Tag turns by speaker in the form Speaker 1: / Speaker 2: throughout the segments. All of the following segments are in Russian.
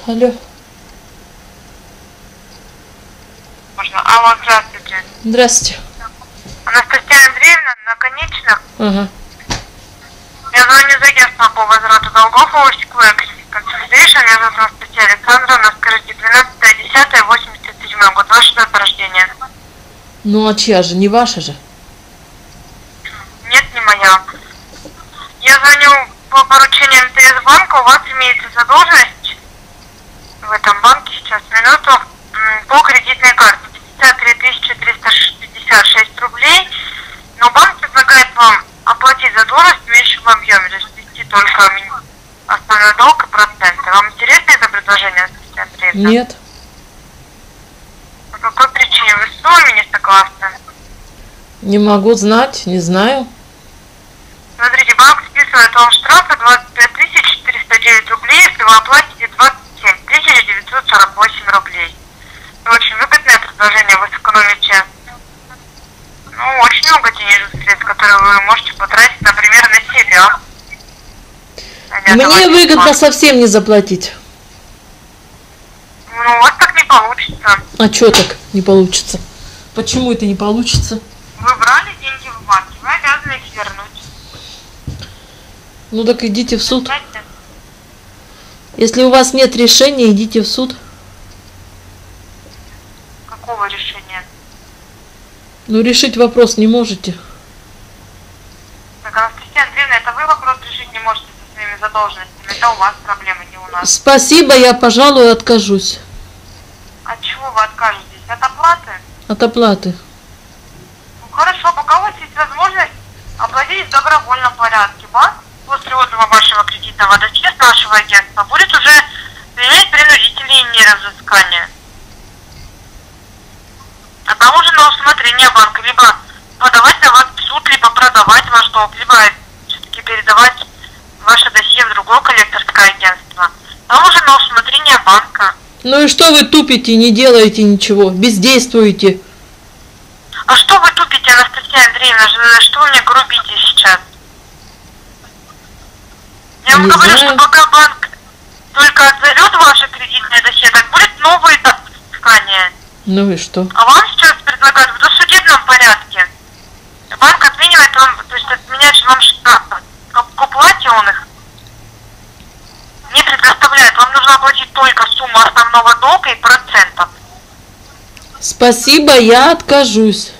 Speaker 1: Алло.
Speaker 2: Можно. Алло, здравствуйте.
Speaker 1: Здравствуйте.
Speaker 2: Анастасия Андреевна, наконечно.
Speaker 1: Ага.
Speaker 2: Я звоню из агентства по возврату долгов Oversquare Consolidation. Меня зовут Анастасия Александровна. Скажите, 12.10.87 год. Ваше дата рождения?
Speaker 1: Ну а чья же? Не ваша же?
Speaker 2: Нет, не моя. Я звоню по поручению МТС банка. У вас имеется задолженность в этом банке сейчас, минуту, по кредитной карте. 53 366 рублей. Но банк предлагает вам оплатить задолженность в меньшем объеме, то есть ввести только основной долг и проценты. Вам интересно это предложение, Анастасия Андреевна?
Speaker 1: Нет.
Speaker 2: По какой причине? Вы с суммами не согласны?
Speaker 1: Не могу знать, не знаю.
Speaker 2: Смотрите, банк списывает вам штрафы 25 409 рублей, если вы оплатите 27 948 рублей. Это очень выгодное предложение, вы сэкономите очень много денежных средств, которые вы можете потратить, например, на себя.
Speaker 1: Мне выгодно совсем не заплатить.
Speaker 2: Ну, у вас так не получится.
Speaker 1: А что так не получится? Почему это не получится?
Speaker 2: Вы брали деньги в банке, вы обязаны их вернуть.
Speaker 1: Ну так идите в суд.
Speaker 2: Знаете?
Speaker 1: Если у вас нет решения, идите в суд.
Speaker 2: Какого решения?
Speaker 1: Ну решить вопрос не можете.
Speaker 2: Так, Анастасия Андреевна, это вы вопрос решить не можете со своими задолженностями. Это у вас проблемы, не у нас.
Speaker 1: Спасибо, я, пожалуй, откажусь.
Speaker 2: От чего вы откажетесь? От оплаты?
Speaker 1: От оплаты.
Speaker 2: Ну хорошо, пока у вас есть возможность оплатить в добровольном порядке. Банк после отзыва вашего кредитного досье с нашего агентства будет уже применять принудительные меры взыскания. А там уже на усмотрение банка либо подавать на вас в суд, либо продавать ваш долг, либо все-таки передавать ваше досье в другое коллекторское агентство. Там уже на усмотрение банка.
Speaker 1: Ну и что вы тупите, не делаете ничего, бездействуете?
Speaker 2: А что вы тупите, Анастасия Андреевна? Что вы мне грубите сейчас? Я вам говорю, что пока банк только отзовет ваше кредитное досье, так будет новый этап взыскания.
Speaker 1: Ну и что?
Speaker 2: А вам сейчас предлагают в досудебном порядке. Банк отменяет вам, то есть отменяет вам штрафы. К уплате он их не предоставляет. Вам нужно оплатить только сумму основного долга и процентов.
Speaker 1: Спасибо, я откажусь.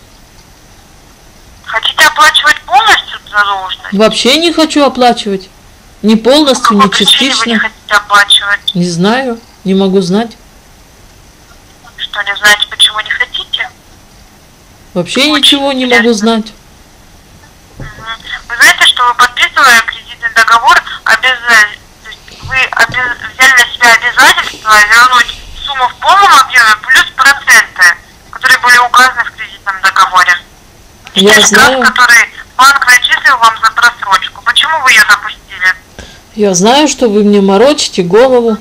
Speaker 2: Хотите оплачивать полностью задолженность?
Speaker 1: Вообще не хочу оплачивать. Не полностью,
Speaker 2: По
Speaker 1: не
Speaker 2: какой причине вы не
Speaker 1: частично.
Speaker 2: хотите оплачивать?
Speaker 1: Не знаю, не могу знать.
Speaker 2: Что, не знаете, почему не хотите?
Speaker 1: Вообще
Speaker 2: Очень
Speaker 1: ничего не
Speaker 2: интересно.
Speaker 1: могу знать.
Speaker 2: Вы знаете, что вы, подписывая кредитный договор, вы взяли на себя обязательство вернуть сумму в полном объеме плюс проценты, которые были указаны в кредитном договоре. И
Speaker 1: Я
Speaker 2: те штрафы,
Speaker 1: знаю.
Speaker 2: которые банк начислил вам за просрочку. Почему вы ее допустили?
Speaker 1: Я знаю, что вы мне морочите голову.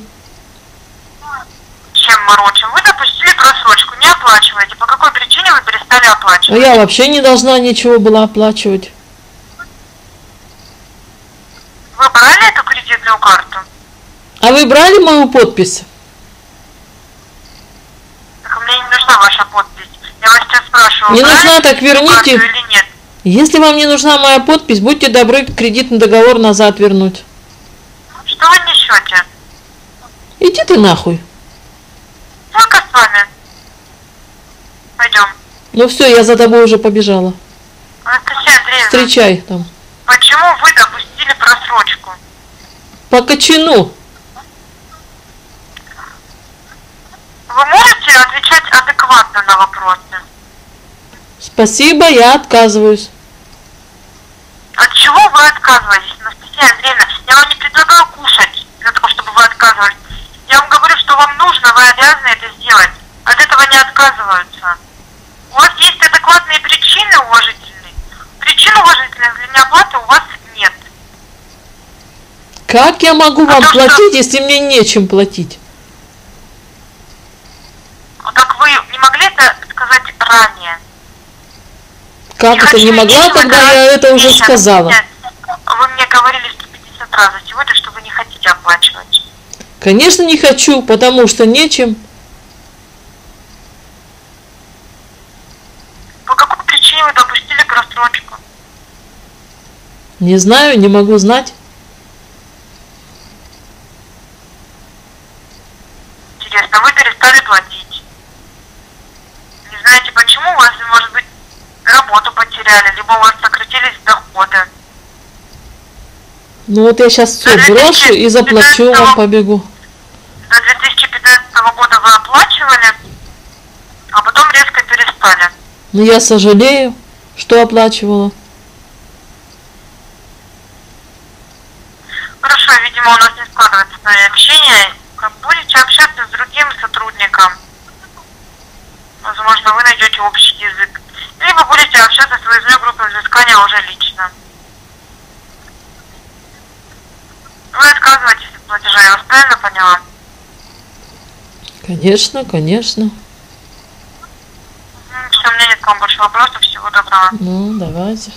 Speaker 2: Чем морочим? Вы допустили просрочку, не оплачиваете. По какой причине вы перестали
Speaker 1: А
Speaker 2: оплачивать?
Speaker 1: я вообще не должна ничего была оплачивать.
Speaker 2: Вы брали эту кредитную карту?
Speaker 1: А вы брали мою подпись?
Speaker 2: Так мне не нужна ваша подпись. Я вас сейчас спрашиваю,
Speaker 1: Не
Speaker 2: брали
Speaker 1: нужна, так
Speaker 2: кредитную карту
Speaker 1: верните.
Speaker 2: или нет?
Speaker 1: Если вам не нужна моя подпись, будьте добры кредитный договор назад вернуть.
Speaker 2: Что вы несете?
Speaker 1: Иди ты нахуй.
Speaker 2: Только с вами. Пойдем.
Speaker 1: Ну все, я за тобой уже побежала.
Speaker 2: Анастасия Андреевна,
Speaker 1: Встречай там.
Speaker 2: почему вы допустили просрочку?
Speaker 1: По кочану.
Speaker 2: Вы можете отвечать адекватно на вопросы?
Speaker 1: Спасибо, я отказываюсь.
Speaker 2: От чего вы отказываетесь, Анастасия Андреевна? Я вам не предлагаю кушать для того, чтобы вы отказывались. Я вам говорю, что вам нужно, вы обязаны это сделать. От этого не отказываются. У вас есть адекватные причины уважительные. Причин уважительных для неоплаты у вас нет.
Speaker 1: Как я могу вам
Speaker 2: то, что-
Speaker 1: платить, если мне нечем платить?
Speaker 2: Так вы не могли это сказать ранее?
Speaker 1: Как это не могла, когда я это уже сказала?
Speaker 2: Вы мне говорили 150 раз за сегодня, что вы не хотите оплачивать.
Speaker 1: Конечно, не хочу, потому что нечем.
Speaker 2: По какой причине вы допустили просрочку?
Speaker 1: Не знаю, не могу знать.
Speaker 2: Интересно, вы перестали платить. Не знаете почему? У вас, может быть, работу потеряли, либо у вас сократились доходы.
Speaker 1: Ну вот я сейчас все брошу и заплачу вам, побегу.
Speaker 2: До 2015 года вы оплачивали, а потом резко перестали.
Speaker 1: Но я сожалею, что оплачивала.
Speaker 2: Хорошо, видимо, у нас не складывается с нами общение. Как будете общаться с другим сотрудником, возможно, вы найдете общий язык. Либо будете общаться с выездной группой взыскания уже лично. Вы отказываетесь от платежа, я вас правильно поняла?
Speaker 1: Конечно, конечно.
Speaker 2: Все, у меня нет к вам больше вопросов. Всего доброго.
Speaker 1: Ну, давайте.